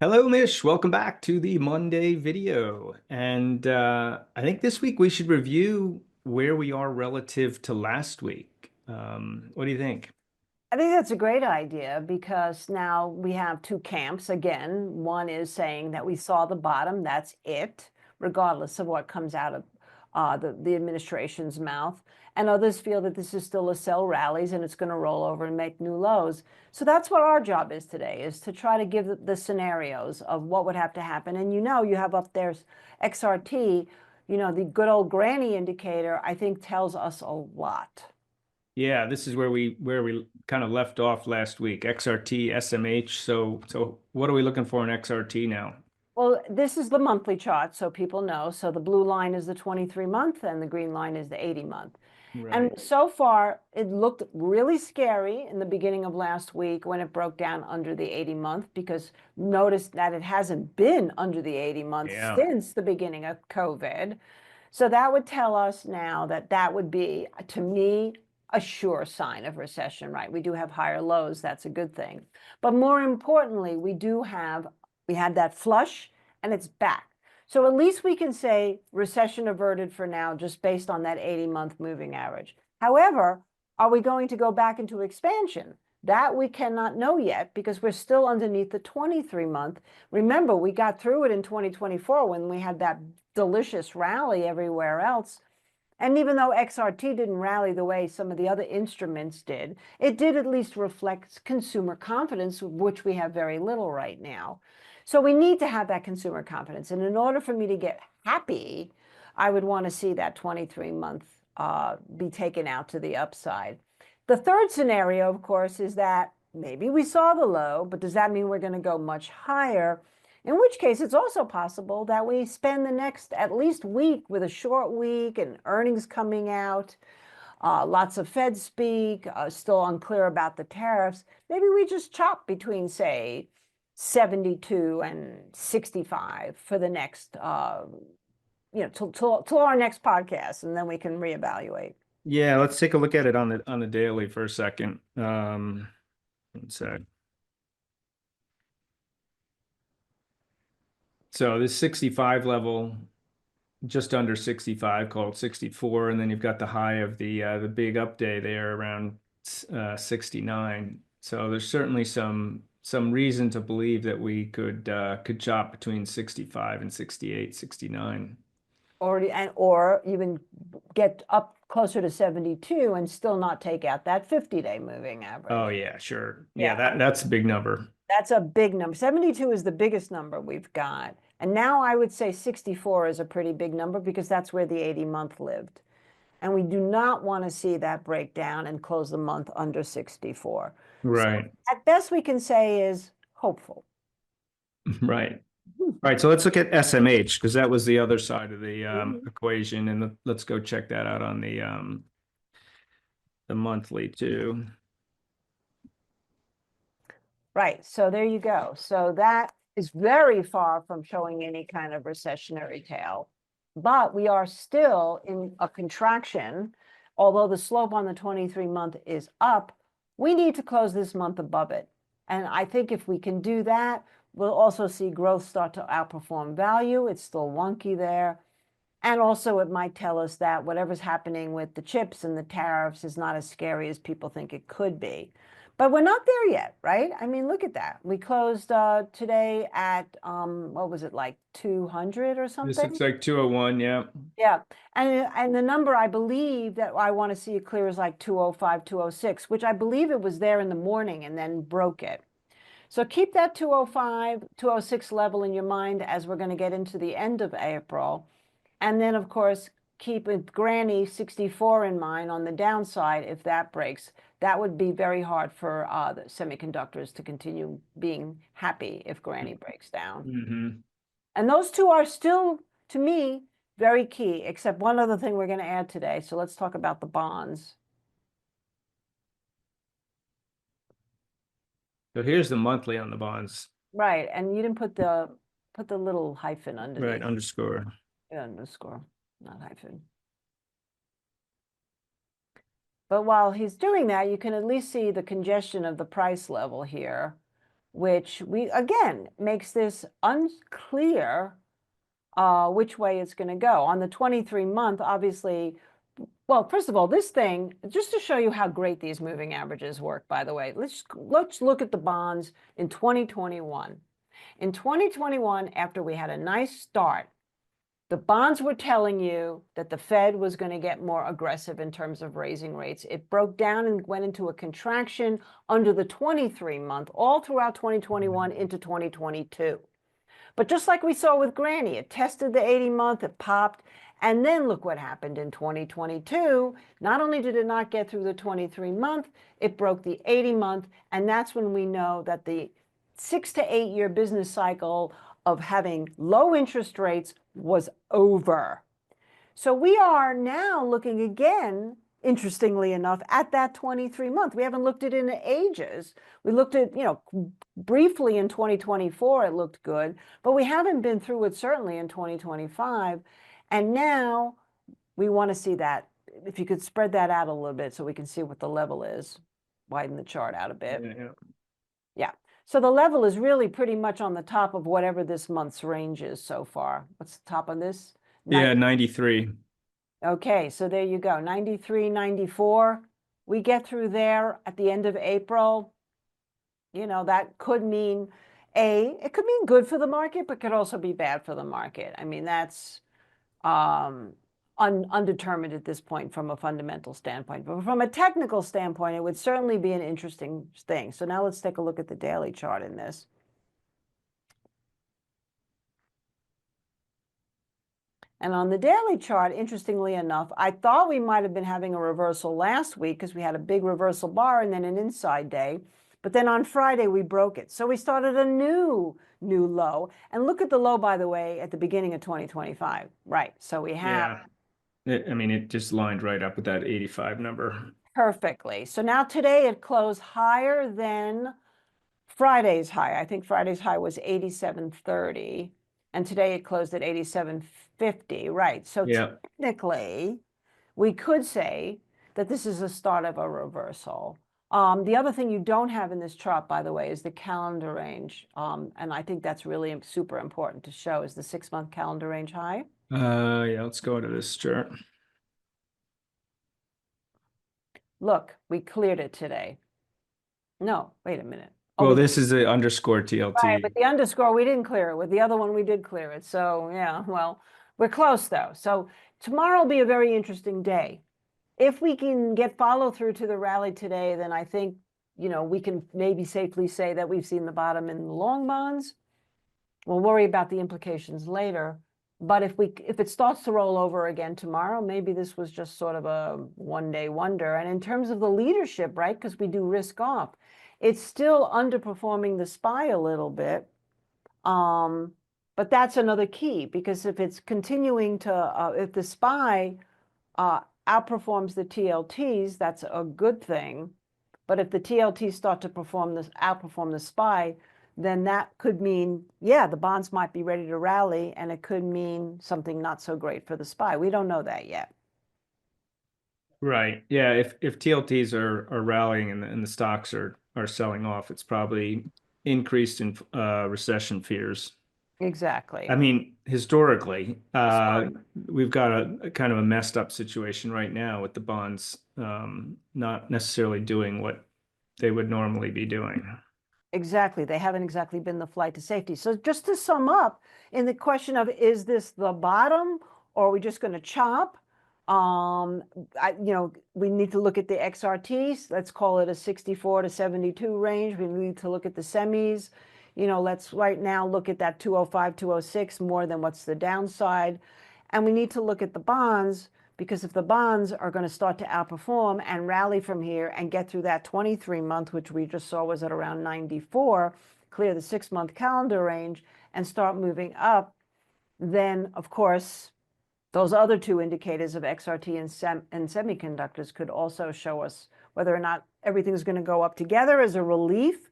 Hello, Mish. Welcome back to the Monday video. And I think this week we should review where we are relative to last week. What do you think? I think that's a great idea because now we have two camps again. One is saying that we saw the bottom, that's it, regardless of what comes out of the administration's mouth. And others feel that this is still a sell rallies and it's going to roll over and make new lows. So that's what our job is today, is to try to give the scenarios of what would have to happen. And you have up there XRT, the good old granny indicator, I think tells us a lot. Yeah, this is where we kind of left off last week. XRT, SMH. So what are we looking for in XRT now? Well, this is the monthly chart, so people know. So the blue line is the 23 month and the green line is the 80 month. And Right. so far, it looked really scary in the beginning of last week when it broke down under the 80 month, because notice that it hasn't been under the 80 month Yeah. since the beginning of COVID. So that would tell us now that that would be, to me, a sure sign of recession, right? We do have higher lows. That's a good thing. But more importantly, we had that flush and it's back. So at least we can say recession averted for now, just based on that 80-month moving average. However, are we going to go back into expansion? That we cannot know yet because we're still underneath the 23-month. Remember, we got through it in 2024 when we had that delicious rally everywhere else. And even though XRT didn't rally the way some of the other instruments did, it did at least reflect consumer confidence, which we have very little right now. So we need to have that consumer confidence. And in order for me to get happy, I would want to see that 23-month be taken out to the upside. The third scenario, of course, is that maybe we saw the low, but does that mean we're going to go much higher? In which case, it's also possible that we spend the next at least week with a short week and earnings coming out, lots of Fed speak, still unclear about the tariffs. Maybe we just chop between, say, 72 and 65 for the next, till our next podcast, and then we can reevaluate. Yeah, let's take a look at it on the daily for a second. One sec. So this 65 level, just under 65, called 64, and then you've got the high of the big up day there around 69. So there's certainly some reason to believe that we could chop between 65 and 68, 69. Or even get up closer to 72 and still not take out that 50-day moving Oh average. yeah, sure. Yeah, Yeah, that's a big number. that's a big number. 72 is the biggest number we've got. And now I would say 64 is a pretty big number because that's where the 80-month lived. And we do not want to see that break down and close the month under 64. So Right. at best we can say is hopeful. Right. Right. So let's look at SMH because that was the other side of the Mhm. equation, and let's go check that out on the monthly too. Right. So there you go. So that is very far from showing any kind of recessionary tail. But we are still in a contraction. Although the slope on the 23-month is up, we need to close this month above it. And I think if we can do that, we'll also see growth start to outperform value. It's still wonky there. And also, it might tell us that whatever's happening with the chips and the tariffs is not as scary as people think it could be. But we're not there yet, right? I mean, look at that. We closed today at, what was it, like 200 or This something? looks like 201. Yeah. Yeah. And the number I believe that I want to see it clear is like 205, 206, which I believe it was there in the morning and then broke it. So keep that 205, 206 level in your mind as we're going to get into the end of April. And then, of course, keep Granny 64 in mind on the downside. If that breaks, that would be very hard for the semiconductors to continue being happy if Granny breaks down. Hmm. And those two are still, to me, very key, except one other thing we're going to add today. So let's talk about the bonds. So here's the monthly on the bonds. Right. And you didn't put the little hyphen Right. underneath. Underscore. Underscore, not hyphen. But while he's doing that, you can at least see the congestion of the price level here. which again makes this unclear which way it's going to go. On the 23-month, obviously, well, first of all, this thing, just to show you how great these moving averages work, by the way, let's look at the bonds in 2021. In 2021, after we had a nice start, the bonds were telling you that the Fed was going to get more aggressive in terms of raising rates. It broke down and went into a contraction under the 23-month all throughout 2021 into 2022. But just like we saw with Granny, it tested the 80-month, it popped, and then look what happened in 2022. Not only did it not get through the 23-month, it broke the 80-month, and that's when we know that the 6 to 8 year business cycle of having low interest rates was over. So we are now looking again, interestingly enough, at that 23-month. We haven't looked at it in ages. We looked at, briefly in 2024, it looked good, but we haven't been through it certainly in 2025. And now we want to see that. If you could spread that out a little bit so we can see what the level is, widen the chart out a bit. Yeah. Yeah. So the level is really pretty much on the top of whatever this month's range is so far. What's the top of this? Yeah, 93. Okay, so there you go, 93, 94. We get through there at the end of April. That could mean it could mean good for the market, but could also be bad for the market. I mean, that's undetermined at this point from a fundamental standpoint. But from a technical standpoint, it would certainly be an interesting thing. So now let's take a look at the daily chart in this. And on the daily chart, interestingly enough, I thought we might have been having a reversal last week because we had a big reversal bar and then an inside day. But then on Friday, we broke it. So we started a new low. And look at the low, by the way, at the beginning of 2025. Right. So we have. Yeah. It just lined right up with that 85 number. Perfectly. So now today it closed higher than Friday's high. I think Friday's high was 87.30. And today it closed at 87.50. Right. So Yeah. technically, we could say that this is the start of a reversal. The other thing you don't have in this chart, by the way, is the calendar range. And I think that's really super important to show is the 6-month calendar range high. Yeah, let's go to this chart. Look, we cleared it today. No, wait a minute. Well, this is the underscore TLT. Right, but the underscore, we didn't clear it. With the other one, we did clear it. So yeah, well, we're close though. So tomorrow will be a very interesting day. If we can get follow through to the rally today, then I think, we can maybe safely say that we've seen the bottom in the long bonds. We'll worry about the implications later. But if it starts to roll over again tomorrow, maybe this was just sort of a one-day wonder. And in terms of the leadership, right, because we do risk off, it's still underperforming the SPY a little bit. But that's another key, because if it's continuing to, if the SPY outperforms the TLTs, that's a good thing. But if the TLTs start to outperform the SPY, then that could mean, yeah, the bonds might be ready to rally, and it could mean something not so great for the SPY. We don't know that yet. Right. Yeah. If TLTs are rallying and the stocks are selling off, it's probably increased in recession fears. Exactly. I mean, historically, we've got a kind of a messed up situation right now with the bonds not necessarily doing what they would normally be doing. Exactly. They haven't exactly been the flight to safety. So just to sum up, in the question of, is this the bottom, or are we just going to chop? We need to look at the XRTs. Let's call it a 64 to 72 range. We need to look at the semis. Let's right now look at that 205, 206 more than what's the downside. And we need to look at the bonds, because if the bonds are going to start to outperform and rally from here and get through that 23-month, which we just saw was at around 94, clear the 6-month calendar range and start moving up, then of course, those other two indicators of XRT and semiconductors could also show us whether or not everything's going to go up together as a relief,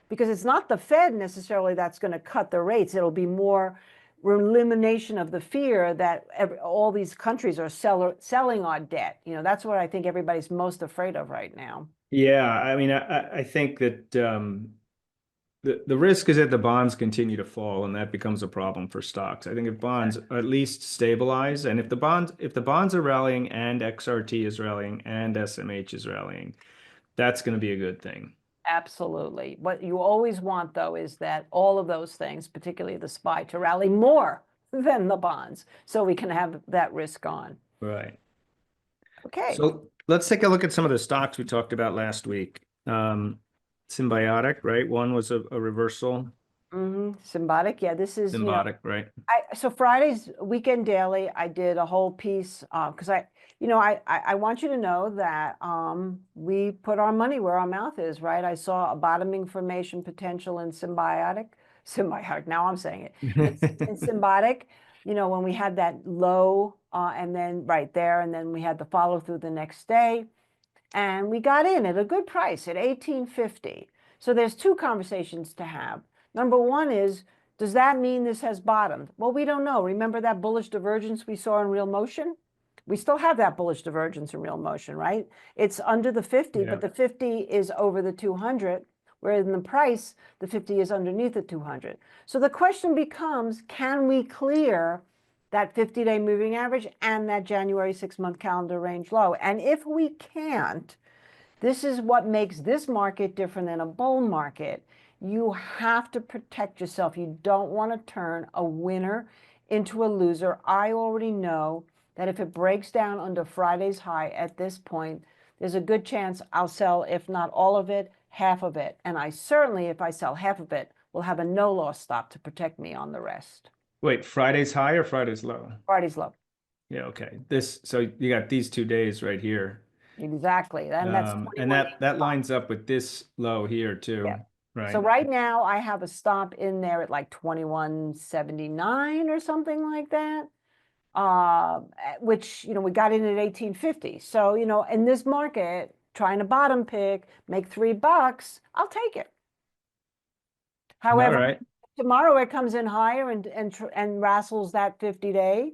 because it's not the Fed necessarily that's going to cut the rates. It'll be more elimination of the fear that all these countries are selling our debt. That's what I think everybody's most afraid of right now. Yeah, I mean, I think that The risk is that the bonds continue to fall, and that becomes a problem for stocks. I think if bonds at least stabilize, and if the bonds are rallying and XRT is rallying and SMH is rallying, that's going to be a good thing. Absolutely. What you always want, though, is that all of those things, particularly the SPY, to rally more than the bonds, so we can have that risk on. Right. Okay. So let's take a look at some of the stocks we talked about last week. Symbiotic, right? One was a reversal. Symbiotic. Yeah, this is, Symbiotic, right? so Friday's weekend daily, I did a whole piece because I want you to know that we put our money where our mouth is, right? I saw a bottoming formation potential in symbiotic. Symbiotic. Now I'm saying it. In symbiotic, when we had that low and then right there, and then we had the follow through the next day. And we got in at a good price at 1850. So there's two conversations to have. Number one is, does that mean this has bottomed? Well, we don't know. Remember that bullish divergence we saw in real motion? We still have that bullish divergence in real motion, right? It's under the 50, Yeah. but the 50 is over the 200, whereas in the price, the 50 is underneath the 200. So the question becomes, can we clear that 50-day moving average and that January 6-month calendar range low? And if we can't, this is what makes this market different than a bull market. You have to protect yourself. You don't want to turn a winner into a loser. I already know that if it breaks down under Friday's high at this point, there's a good chance I'll sell, if not all of it, half of it. And I certainly, if I sell half of it, will have a no loss stop to protect me on the rest. Wait, Friday's high or Friday's low? Friday's low. Yeah, okay. So you got these 2 days right here. Exactly. And that's And 21. that lines up with this low here too, Yeah. So right? right now I have a stop in there at like 2179 or something like that. Which, we got in at 1850. So, in this market, trying to bottom pick, make $3, I'll take it. All However, right. tomorrow it comes in higher and wrestles that 50-day,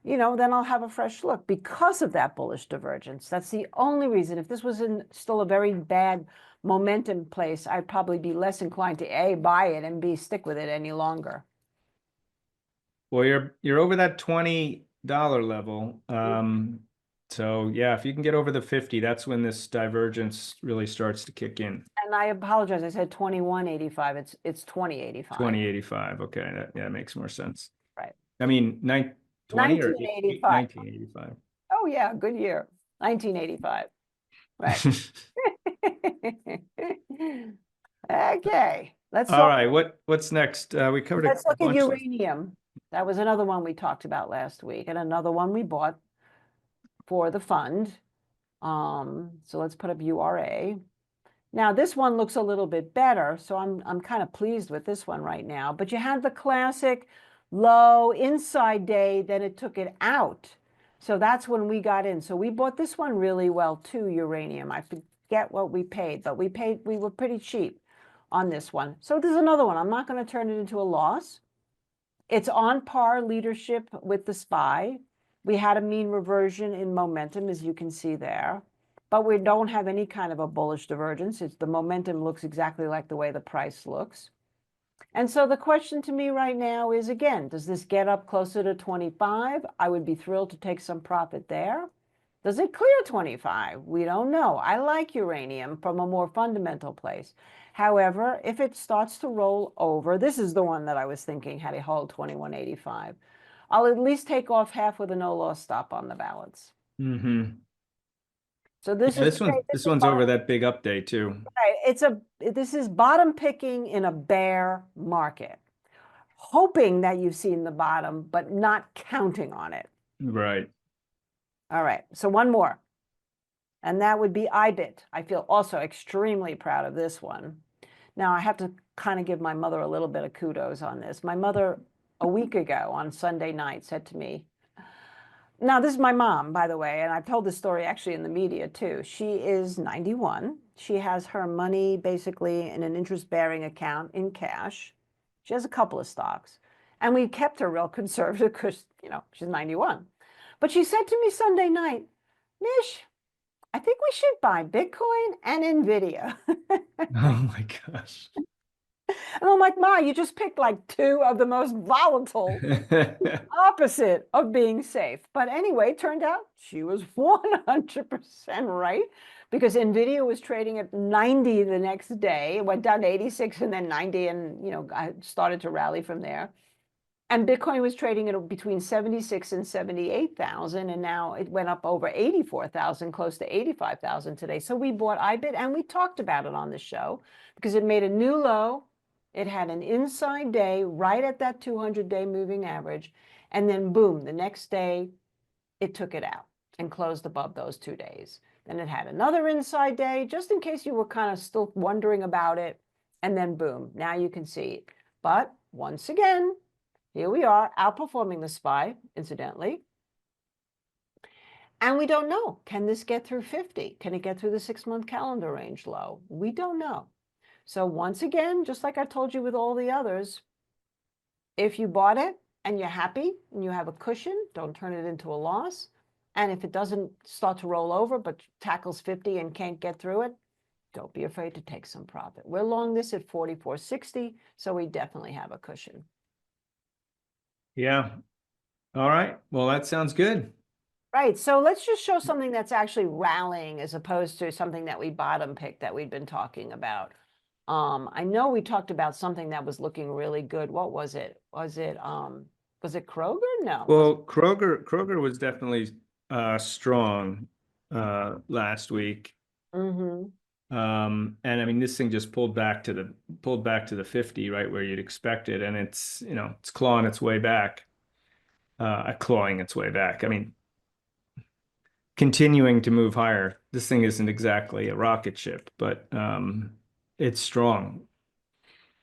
then I'll have a fresh look because of that bullish divergence. That's the only reason. If this was in still a very bad momentum place, I'd probably be less inclined to A, buy it, and B, stick with it any longer. Well, you're over that $20 level. So yeah, if you can get over the 50, that's when this divergence really starts to kick in. And I apologize, I said 2185. It's 2085. 2085. Okay, that makes more sense. Right. I mean, 20 or 1985. 1985. Oh yeah, good year. 1985. Right. Okay. All right, what's next? We covered Let's a look at bunch. uranium. That was another one we talked about last week, and another one we bought for the fund. So let's put up URA. Now this one looks a little bit better, so I'm kind of pleased with this one right now. But you had the classic low inside day, then it took it out. So that's when we got in. So we bought this one really well too, uranium. I forget what we paid, but we were pretty cheap on this one. So there's another one. I'm not going to turn it into a loss. It's on par leadership with the SPY. We had a mean reversion in momentum, as you can see there, but we don't have any kind of a bullish divergence. The momentum looks exactly like the way the price looks. And so the question to me right now is, again, does this get up closer to 25? I would be thrilled to take some profit there. Does it clear 25? We don't know. I like uranium from a more fundamental place. However, if it starts to roll over, this is the one that I was thinking had a hold 2185. I'll at least take off half with a no loss stop on the balance. Mm-hmm. So this Yeah, is this one's over that big update too. this is bottom picking in a bear market, hoping that you've seen the bottom, but not counting on it. Right. All right, so one more, and that would be IBIT. I feel also extremely proud of this one. Now I have to kind of give my mother a little bit of kudos on this. My mother, a week ago on Sunday night, said to me, now this is my mom, by the way, and I've told this story actually in the media too. She is 91. She has her money basically in an interest-bearing account in cash. She has a couple of stocks, and we kept her real conservative because, she's 91. But she said to me Sunday night, Mish, I think we should buy Bitcoin and Nvidia. Oh my gosh. And I'm like, Ma, you just picked like two of the most volatile, opposite of being safe. But anyway, it turned out she was 100% right because Nvidia was trading at 90 the next day. It went down to 86 and then 90, and I started to rally from there. And Bitcoin was trading at between 76 and 78,000, and now it went up over 84,000, close to 85,000 today. So we bought IBIT, and we talked about it on the show because it made a new low. It had an inside day right at that 200-day moving average, and then boom, the next day it took it out and closed above those 2 days. Then it had another inside day, just in case you were kind of still wondering about it, and then boom, now you can see it. But once again, here we are, outperforming the SPY, incidentally. And we don't know, can this get through 50? Can it get through the 6-month calendar range low? We don't know. So once again, just like I told you with all the others, if you bought it and you're happy and you have a cushion, don't turn it into a loss. And if it doesn't start to roll over but tackles 50 and can't get through it, don't be afraid to take some profit. We're long this at 44.60, so we definitely have a cushion. Yeah. All right. Well, that sounds good. Right. So let's just show something that's actually rallying as opposed to something that we bottom picked that we'd been talking about. I know we talked about something that was looking really good. What was it? Was it Kroger? No. Well, Kroger was definitely strong last week. Mm-hmm. And I mean, this thing just pulled back to the 50, right where you'd expect it, and it's clawing its way back, clawing its way back. I mean, continuing to move higher. This thing isn't exactly a rocket ship, but it's strong.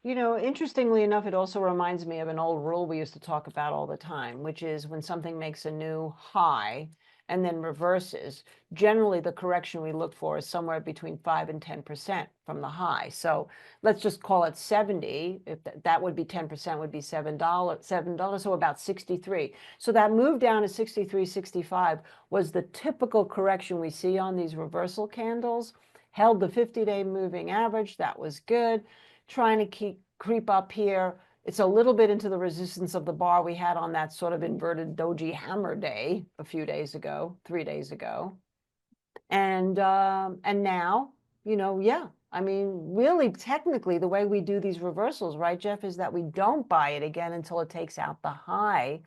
Interestingly enough, it also reminds me of an old rule we used to talk about all the time, which is when something makes a new high and then reverses, generally the correction we look for is somewhere between 5 and 10% from the high. So let's just call it 70. If that would be 10%, would be $7, so about 63. So that move down to 63, 65 was the typical correction we see on these reversal candles. Held the 50-day moving average. That was good. Trying to creep up here. It's a little bit into the resistance of the bar we had on that sort of inverted doji hammer day a few days ago, 3 days ago. And now, yeah, I mean, really technically the way we do these reversals, right, Jeff, is that we don't buy it again until it takes out the high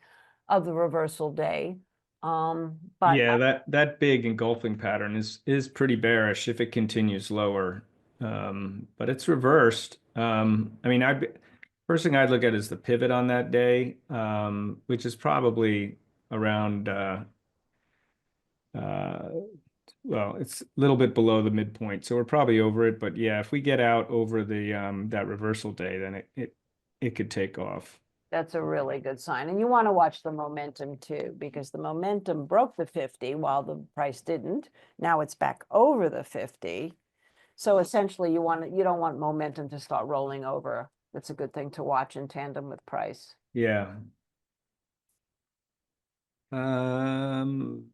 of the reversal day. But Yeah, that big engulfing pattern is pretty bearish if it continues lower. But it's reversed. I mean, first thing I'd look at is the pivot on that day, which is probably around uh, well, it's a little bit below the midpoint, so we're probably over it. But yeah, if we get out over the that reversal day, then it could take off. that's a really good sign. And you want to watch the momentum too, because the momentum broke the 50 while the price didn't. Now it's back over the 50. So essentially you don't want momentum to start rolling over. That's a good thing to watch in tandem with price. Yeah. Um,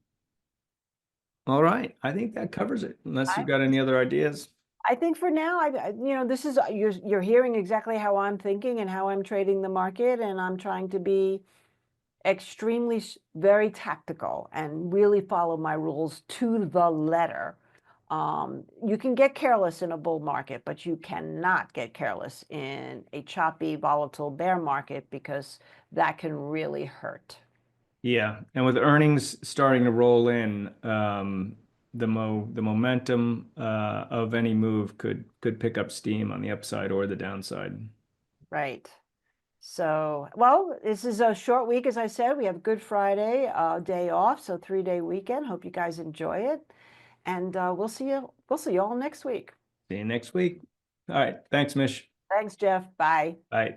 all right. I think that covers it, unless you've got any other ideas. I think for now, this is you're hearing exactly how I'm thinking and how I'm trading the market, and I'm trying to be extremely very tactical and really follow my rules to the letter. You can get careless in a bull market, but you cannot get careless in a choppy, volatile bear market because that can really hurt. Yeah, and with earnings starting to roll in, the momentum of any move could pick up steam on the upside or the downside. Right. So, well, this is a short week, as I said. We have Good Friday, day off, so 3-day weekend. Hope you guys enjoy it, and we'll see you. We'll see you all next week. See you next week. All right. Thanks, Mish. Thanks, Jeff. Bye. Bye.